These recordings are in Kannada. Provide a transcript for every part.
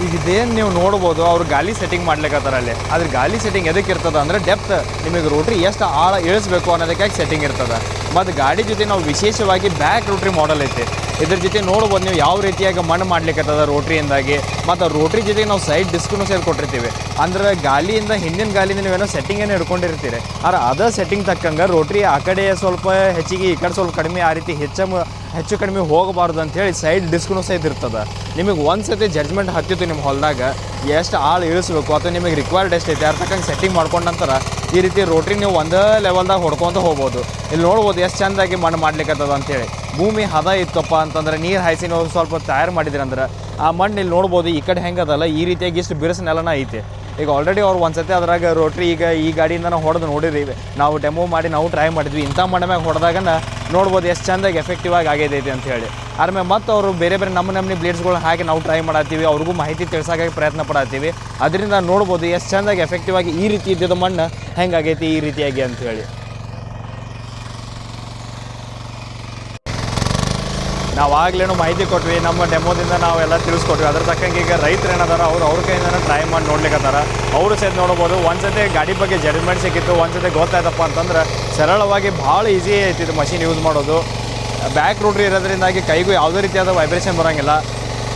ಈಗ ಇದೇನು ನೀವು ನೋಡ್ಬೋದು ಅವ್ರು ಗಾಲಿ ಸೆಟ್ಟಿಂಗ್ ಮಾಡ್ಲಿಕ್ಕತ್ತಾರ ಅಲ್ಲಿ. ಅದ್ರ ಗಾಲಿ ಸೆಟ್ಟಿಂಗ್ ಎದಕ್ಕೆ ಇರ್ತದೆ ಅಂದರೆ ಡೆಪ್ತ್ ನಿಮಗೆ ರೋಟ್ರಿ ಎಷ್ಟು ಆಳ ಇಳಿಸ್ಬೇಕು ಅನ್ನೋದಕ್ಕಾಗಿ ಸೆಟ್ಟಿಂಗ್ ಇರ್ತದೆ. ಮತ್ತು ಗಾಡಿ ಜೊತೆ ನಾವು ವಿಶೇಷವಾಗಿ ಬ್ಯಾಕ್ ರೋಟ್ರಿ ಮಾಡೆಲ್ ಐತಿ. ಇದ್ರ ಜೊತೆ ನೋಡ್ಬೋದು ನೀವು ಯಾವ ರೀತಿಯಾಗಿ ಮಣ್ಣು ಮಾಡ್ಲಿಕ್ಕತ್ತದ ರೋಟ್ರಿಯಿಂದಾಗಿ. ಮತ್ತು ರೋಟ್ರಿ ಜೊತೆ ನಾವು ಸೈಡ್ ಡಿಸ್ಕನ್ನು ಸೇರಿ ಕೊಟ್ಟಿರ್ತೀವಿ. ಅಂದ್ರೆ ಗಾಲಿಯಿಂದ ಹಿಂದಿನ ಗಾಲಿಯಿಂದ ನೀವೇನೋ ಸೆಟ್ಟಿಂಗ್ ಏನು ಹಿಡ್ಕೊಂಡಿರ್ತೀರಿ, ಆದ್ರೆ ಅದೇ ಸೆಟ್ಟಿಂಗ್ ತಕ್ಕಂಗೆ ರೋಟ್ರಿ ಆ ಕಡೆ ಸ್ವಲ್ಪ ಹೆಚ್ಚಿಗೆ ಈ ಕಡೆ ಸ್ವಲ್ಪ ಕಡಿಮೆ, ಆ ರೀತಿ ಹೆಚ್ಚು ಕಡಿಮೆ ಹೋಗಬಾರ್ದು ಅಂಥೇಳಿ ಸೈಡ್ ಡಿಸ್ಕ್ನು ಸಹಿತ ಇರ್ತದೆ. ನಿಮಗೆ ಒಂದು ಸತಿ ಜಡ್ಜ್ಮೆಂಟ್ ಹತ್ತಿತ್ತು ನಿಮ್ಮ ಹೊಲದಾಗ ಎಷ್ಟು ಆಳು ಇಳಿಸ್ಬೇಕು ಅಥವಾ ನಿಮಗೆ ರಿಕ್ವೈರ್ಡ್ ಎಷ್ಟೈತೆ ಅದ್ರ ತಕ್ಕಂಗೆ ಸೆಟ್ಟಿಂಗ್ ಮಾಡ್ಕೊಂಡ ನಂತರ ಈ ರೀತಿ ರೋಟ್ರಿ ನೀವು ಒಂದೇ ಲೆವೆಲ್ದಾಗ ಹೊಡ್ಕೊತ ಹೋಗ್ಬೋದು. ಇಲ್ಲಿ ನೋಡ್ಬೋದು ಎಷ್ಟು ಚೆಂದಾಗಿ ಮಣ್ಣು ಮಾಡ್ಲಿಕ್ಕತ್ತದ ಅಂಥೇಳಿ. ಭೂಮಿ ಹದ ಇತ್ತಪ್ಪ ಅಂತಂದ್ರೆ ನೀರು ಹಾಯಿಸಿ ನೀವು ಸ್ವಲ್ಪ ತಯಾರು ಮಾಡಿದ್ರಿ ಅಂದ್ರೆ ಆ ಮಣ್ಣು ಇಲ್ಲಿ ನೋಡ್ಬೋದು ಈ ಕಡೆ ಹೆಂಗೆ ಅದಲ್ಲ ಈ ರೀತಿಯಾಗಿ ಇಷ್ಟು ಬಿರುಸು ನೆಲನ ಐತಿ. ಈಗ ಆಲ್ರೆಡಿ ಅವ್ರು ಒಂದು ಸತಿ ಅದ್ರಾಗ ರೋಟ್ರಿ ಈಗ ಈ ಗಾಡಿಯಿಂದ ನಾವು ಹೊಡೆದು ನೋಡಿದ್ದೀವಿ, ನಾವು ಡೆಮೋ ಮಾಡಿ ನಾವು ಟ್ರೈ ಮಾಡಿದ್ವಿ. ಇಂಥ ಮಣ್ಣ ಮ್ಯಾಗ ಹೊಡೆದಾಗನ ನೋಡ್ಬೋದು ಎಷ್ಟು ಚೆಂದಾಗಿ ಎಫೆಕ್ಟಿವ್ ಆಗಿ ಆಗೈತಿ ಅಂತೇಳಿ. ಆದ್ಮೇಲೆ ಮತ್ತು ಅವರು ಬೇರೆ ನಮ್ಮನೆ ಬ್ಲೇಡ್ಸ್ಗಳನ್ನ ಹಾಕಿ ನಾವು ಟ್ರೈ ಮಾಡತ್ತೀವಿ, ಅವ್ರಿಗೂ ಮಾಹಿತಿ ತಿಳ್ಸೋಕೆ ಪ್ರಯತ್ನ ಪಡತ್ತೀವಿ. ಅದರಿಂದ ನೋಡ್ಬೋದು ಎಷ್ಟು ಚೆಂದಾಗಿ ಎಫೆಕ್ಟಿವ್ ಆಗಿ ಈ ರೀತಿ ಇದ್ದಿದ್ದ ಮಣ್ಣು ಹೆಂಗಾಗೈತಿ ಈ ರೀತಿಯಾಗಿ ಅಂಥೇಳಿ. ನಾವು ಆಗ್ಲೇನೋ ಮಾಹಿತಿ ಕೊಟ್ವಿ, ನಮ್ಮ ಡೆಮೋದಿಂದ ನಾವೆಲ್ಲ ತಿಳಿಸ್ಕೊಟ್ವಿ. ಅದ್ರ ತಕ್ಕಂಗೆ ಈಗ ರೈತರು ಏನಾದಾರ ಅವ್ರ ಕೈಯಿಂದ ಟ್ರೈ ಮಾಡಿ ನೋಡ್ಲಿಕ್ಕತ್ತಾರ. ಅವರು ಸಹಿತ ನೋಡ್ಬೋದು ಒಂದು ಸತಿ ಗಾಡಿ ಬಗ್ಗೆ ಜಡ್ಜ್ಮೆಂಟ್ ಸಿಕ್ಕಿತ್ತು, ಒಂದು ಸತಿ ಗೊತ್ತಾಯ್ತಪ್ಪ ಅಂತಂದ್ರೆ ಸರಳವಾಗಿ ಭಾಳ ಈಸಿ ಐತಿ ಇದು ಮಷಿನ್ ಯೂಸ್ ಮಾಡೋದು. ಬ್ಯಾಕ್ ರೋಟ್ರಿ ಇರೋದ್ರಿಂದಾಗಿ ಕೈಗೂ ಯಾವುದೇ ರೀತಿಯಾದ ವೈಬ್ರೇಷನ್ ಬರೋಂಗಿಲ್ಲ.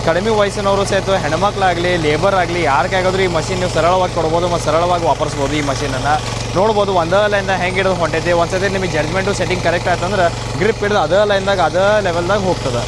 ಕಡಿಮೆ ವಯಸ್ಸಿನವರು ಸಹಿತ ಹೆಣ್ಮಕ್ಳಾಗಲಿ ಲೇಬರ್ ಆಗಲಿ ಯಾರಿಗಾದ್ರೂ ಈ ಮಷಿನ್ ನೀವು ಸರಳವಾಗಿ ಕೊಡ್ಬೋದು ಮತ್ತು ಸರಳವಾಗಿ ವಾಪರಿಸ್ಬೋದು. ಈ ಮಷೀನನ್ನು ನೋಡ್ಬೋದು ಒಂದೇ ಲೈನ್ದಾಗ ಹೆಂಗೆ ಹಿಡಿದು ಹೊಂಟೈತಿ. ಒಂದು ಸತಿ ನಿಮಗೆ ಜಡ್ಜ್ಮೆಂಟು ಸೆಟ್ಟಿಂಗ್ ಕರೆಕ್ಟ್ ಆಯ್ತಂದ್ರೆ ಗ್ರಿಪ್ ಹಿಡಿದು ಅದೇ ಲೈನ್ದಾಗ ಅದೇ ಲೆವೆಲ್ದಾಗ ಹೋಗ್ತದೆ.